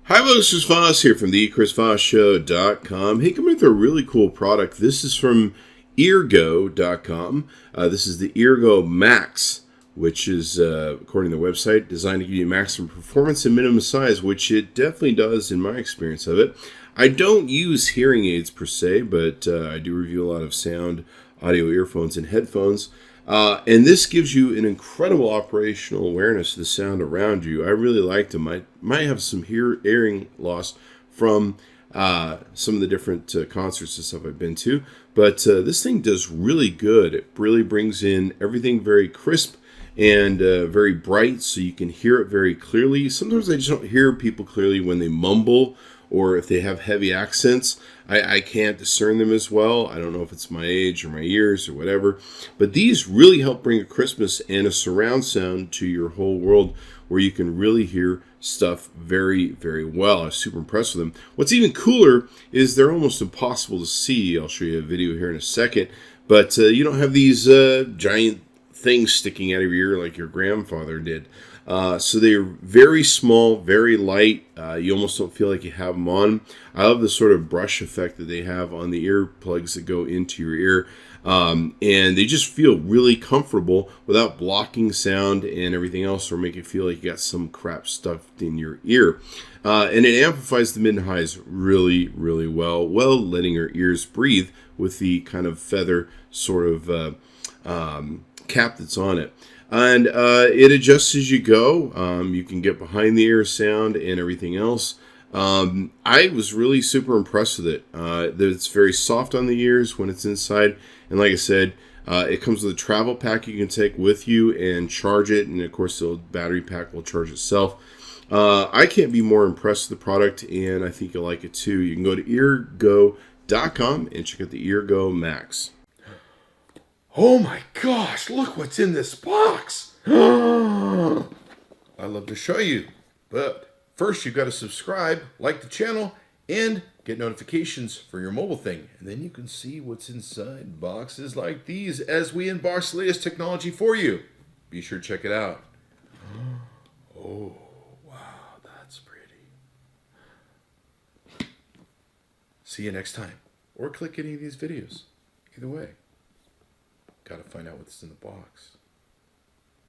Hi, folks. Chris Voss here from the chrisvossshow.com. Hey, coming with a really cool product. This is from Eargo.com. This is the Eargo Max, which is, according to the website, designed to give you maximum performance and minimum size, which it definitely does in my experience of it. I don't use hearing aids per se, but I do review a lot of sound, audio earphones, and headphones. And this gives you an incredible operational awareness of the sound around you. I really liked them. I might have some hearing loss from some of the different concerts and stuff I've been to, but this thing does really good. It really brings in everything very crisp and very bright, so you can hear it very clearly. Sometimes I just don't hear people clearly when they mumble or if they have heavy accents. I can't discern them as well. I don't know if it's my age or my ears or whatever. But these really help bring a crispness and a surround sound to your whole world where you can really hear stuff very, very well. I was super impressed with them. What's even cooler is they're almost impossible to see. I'll show you a video here in a second. But you don't have these giant things sticking out of your ear like your grandfather did. So they're very small, very light. You almost don't feel like you have them on. I love the sort of brush effect that they have on the earplugs that go into your ear. And they just feel really comfortable without blocking sound and everything else or make it feel like you got some crap stuffed in your ear. And it amplifies the mid and highs really, really well, letting your ears breathe with the kind of feather sort of cap that's on it. And it adjusts as you go. You can get behind the ear sound and everything else. I was really super impressed with it. It's very soft on the ears when it's inside. And like I said, it comes with a travel pack you can take with you and charge it. And of course, the battery pack will charge itself. I can't be more impressed with the product, and I think you'll like it too. You can go to eargo.com and check out the Eargo Max. Oh my gosh, look what's in this box. I'd love to show you, but first you've got to subscribe, like the channel, and get notifications for your mobile thing. And then you can see what's inside boxes like these as we unbox the latest technology for you. Be sure to check it out. Oh, wow, that's pretty. See you next time. Or click any of these videos. Either way. Got to find out what's in the box.